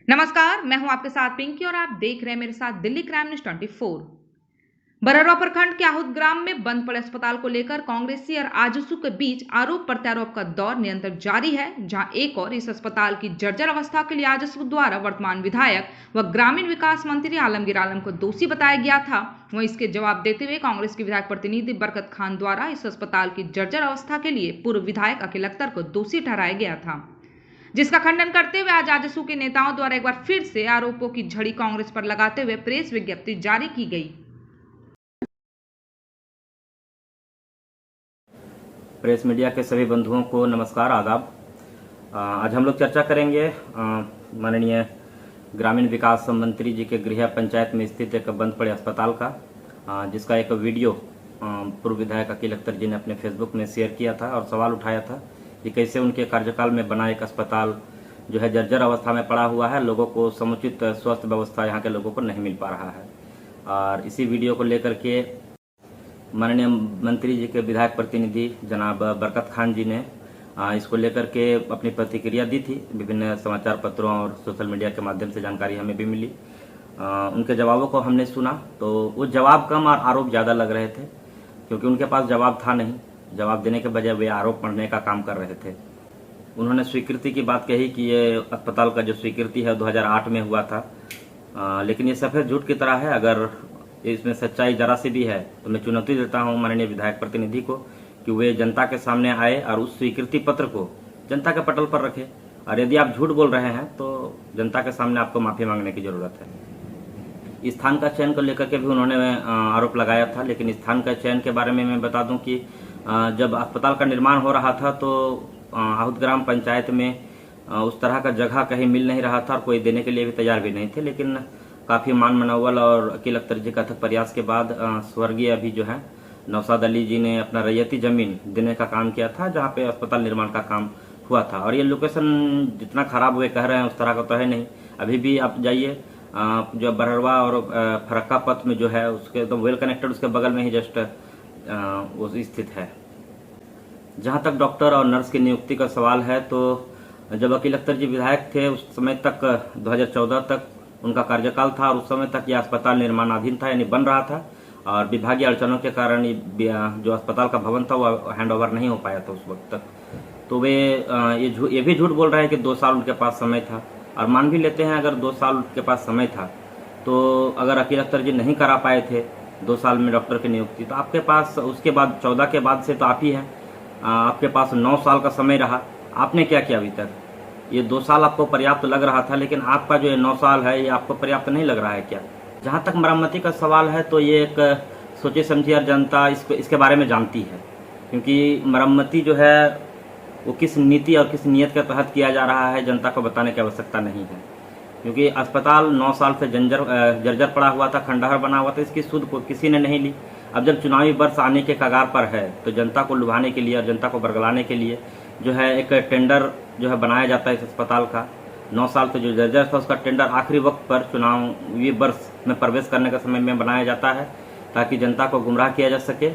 नमस्कार, मैं हूं आपके साथ पिंकी और आप देख रहे हैं मेरे साथ दिल्ली क्राइम न्यूज 24। बररवा प्रखंड के आहूत ग्राम में बंद पड़े अस्पताल को लेकर कांग्रेसी और आजसू के बीच आरोप प्रत्यारोप का दौर निरंतर जारी है, जहां एक और इस अस्पताल की जर्जर अवस्था के लिए आजसू द्वारा वर्तमान विधायक व ग्रामीण विकास मंत्री आलमगीर आलम को दोषी बताया गया था। वहीं इसके जवाब देते हुए कांग्रेस के विधायक प्रतिनिधि बरकत खान द्वारा इस अस्पताल की जर्जर अवस्था के लिए पूर्व विधायक अकील अख्तर को दोषी ठहराया गया था, जिसका खंडन करते हुए आज आजसू के नेताओं द्वारा एक बार फिर से आरोपों की झड़ी कांग्रेस पर लगाते हुए प्रेस विज्ञप्ति जारी की गई। प्रेस मीडिया के सभी बंधुओं को नमस्कार, आदाब। आज हम लोग चर्चा करेंगे माननीय ग्रामीण विकास मंत्री जी के गृह पंचायत में स्थित एक बंद पड़े अस्पताल का, जिसका एक वीडियो पूर्व विधायक अकील अख्तर जी ने अपने फेसबुक में शेयर किया था और सवाल उठाया था कि कैसे उनके कार्यकाल में बना एक अस्पताल जो है जर्जर अवस्था में पड़ा हुआ है, लोगों को समुचित स्वास्थ्य व्यवस्था यहाँ के लोगों को नहीं मिल पा रहा है। और इसी वीडियो को लेकर के माननीय मंत्री जी के विधायक प्रतिनिधि जनाब बरकत खान जी ने इसको लेकर के अपनी प्रतिक्रिया दी थी। विभिन्न समाचार पत्रों और सोशल मीडिया के माध्यम से जानकारी हमें भी मिली। उनके जवाबों को हमने सुना तो वो जवाब कम और आरोप ज़्यादा लग रहे थे, क्योंकि उनके पास जवाब था नहीं। जवाब देने के बजाय वे आरोप पढ़ने का काम कर रहे थे। उन्होंने स्वीकृति की बात कही कि ये अस्पताल का जो स्वीकृति है 2008 में हुआ था, लेकिन ये सफ़ेद झूठ की तरह है। अगर इसमें सच्चाई जरा सी भी है तो मैं चुनौती देता हूं माननीय विधायक प्रतिनिधि को कि वे जनता के सामने आए और उस स्वीकृति पत्र को जनता के पटल पर रखे। और यदि आप झूठ बोल रहे हैं तो जनता के सामने आपको माफी मांगने की जरूरत है। स्थान का चयन को लेकर के भी उन्होंने आरोप लगाया था, लेकिन स्थान का चयन के बारे में मैं बता दूं कि जब अस्पताल का निर्माण हो रहा था तो आहूत ग्राम पंचायत में उस तरह का जगह कहीं मिल नहीं रहा था और कोई देने के लिए भी तैयार भी नहीं थे। लेकिन काफ़ी मान मनोवल और अकील अख्तर जी का अथक प्रयास के बाद स्वर्गीय अभी जो है नौशाद अली जी ने अपना रैयती जमीन देने का काम किया था, जहाँ पे अस्पताल निर्माण का काम हुआ था। और ये लोकेशन जितना खराब हुए कह रहे हैं उस तरह का तो है नहीं। अभी भी आप जाइए जो बररवा और फरक्का पथ में जो है उसके तो वेल कनेक्टेड उसके बगल में ही जस्ट वो स्थित है। जहाँ तक डॉक्टर और नर्स की नियुक्ति का सवाल है तो जब अकील अख्तर जी विधायक थे उस समय तक 2014 तक उनका कार्यकाल था और उस समय तक यह अस्पताल निर्माणाधीन था, यानी बन रहा था। और विभागीय अड़चनों के कारण जो अस्पताल का भवन था वो हैंड ओवर नहीं हो पाया था उस वक्त तक। तो वे ये भी झूठ बोल रहे हैं कि 2 साल उनके पास समय था। और मान भी लेते हैं अगर 2 साल उनके पास समय था, तो अगर अकील अख्तर जी नहीं करा पाए थे 2 साल में डॉक्टर की नियुक्ति, तो आपके पास उसके बाद 14 के बाद से तो आप ही हैं। आपके पास 9 साल का समय रहा, आपने क्या किया अभी तक? ये 2 साल आपको पर्याप्त लग रहा था, लेकिन आपका जो 9 साल है ये आपको पर्याप्त नहीं लग रहा है क्या? जहाँ तक मरम्मती का सवाल है तो ये एक सोची समझी और जनता इसके बारे में जानती है, क्योंकि मरम्मती जो है वो किस नीति और किस नियत के तहत किया जा रहा है जनता को बताने की आवश्यकता नहीं है। क्योंकि अस्पताल 9 साल से जर्जर पड़ा हुआ था, खंडहर बना हुआ था, इसकी सुध को किसी ने नहीं ली। अब जब चुनावी वर्ष आने के कगार पर है तो जनता को लुभाने के लिए और जनता को बरगलाने के लिए जो है एक टेंडर जो है बनाया जाता है इस अस्पताल का। 9 साल से जो जर्जर था उसका टेंडर आखिरी वक्त पर चुनावी वर्ष में प्रवेश करने के समय में बनाया जाता है, ताकि जनता को गुमराह किया जा सके।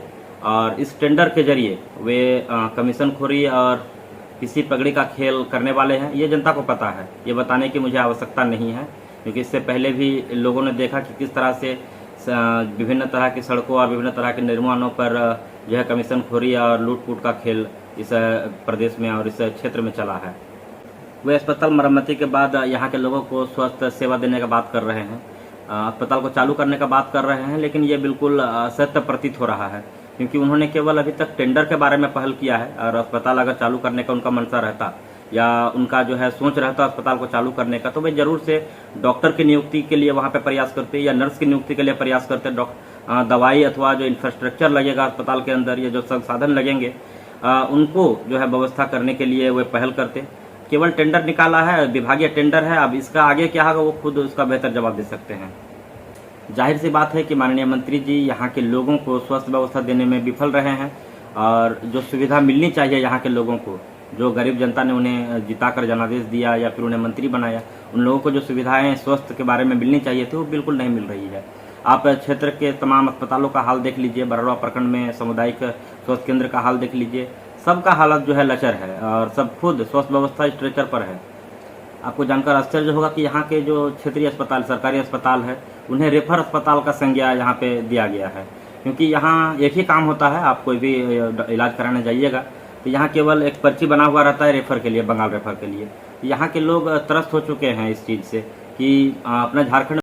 और इस टेंडर के जरिए वे कमीशन खोरी और किसी पगड़ी का खेल करने वाले हैं, ये जनता को पता है। ये बताने की मुझे आवश्यकता नहीं है, क्योंकि इससे पहले भी लोगों ने देखा कि किस तरह से विभिन्न तरह की सड़कों और विभिन्न तरह के निर्माणों पर जो है कमीशन खोरी और लूट-पूट का खेल इस प्रदेश में और इस क्षेत्र में चला है। वे अस्पताल मरम्मती के बाद यहाँ के लोगों को स्वास्थ्य सेवा देने का बात कर रहे हैं, अस्पताल को चालू करने का बात कर रहे हैं, लेकिन ये बिल्कुल असत्य प्रतीत हो रहा है, क्योंकि उन्होंने केवल अभी तक टेंडर के बारे में पहल किया है। और अस्पताल अगर चालू करने का उनका मंशा रहता या उनका जो है सोच रहता अस्पताल को चालू करने का, तो वे जरूर से डॉक्टर की नियुक्ति के लिए वहाँ पे प्रयास करते या नर्स की नियुक्ति के लिए प्रयास करते। दवाई अथवा जो इंफ्रास्ट्रक्चर लगेगा अस्पताल के अंदर, ये जो संसाधन लगेंगे उनको जो है व्यवस्था करने के लिए वे पहल करते। केवल टेंडर निकाला है, विभागीय टेंडर है, अब इसका आगे क्या होगा वो खुद उसका बेहतर जवाब दे सकते हैं। जाहिर सी बात है कि माननीय मंत्री जी यहाँ के लोगों को स्वास्थ्य व्यवस्था देने में विफल रहे हैं। और जो सुविधा मिलनी चाहिए यहाँ के लोगों को, जो गरीब जनता ने उन्हें जिताकर जनादेश दिया या फिर उन्हें मंत्री बनाया, उन लोगों को जो सुविधाएं स्वास्थ्य के बारे में मिलनी चाहिए थी वो बिल्कुल नहीं मिल रही है। आप क्षेत्र के तमाम अस्पतालों का हाल देख लीजिए, बररवा प्रखंड में सामुदायिक स्वास्थ्य केंद्र का हाल देख लीजिए, सबका हालत जो है लचर है और सब खुद स्वास्थ्य व्यवस्था स्ट्रेचर पर है। आपको जानकर आश्चर्य होगा कि यहाँ के जो क्षेत्रीय अस्पताल, सरकारी अस्पताल है, उन्हें रेफर अस्पताल का संज्ञा यहाँ पे दिया गया है। क्योंकि यहाँ एक ही काम होता है, आप कोई भी इलाज कराने जाइएगा तो यहाँ केवल एक पर्ची बना हुआ रहता है रेफर के लिए, बंगाल रेफर के लिए। यहाँ के लोग त्रस्त हो चुके हैं इस चीज़ से कि अपना झारखंड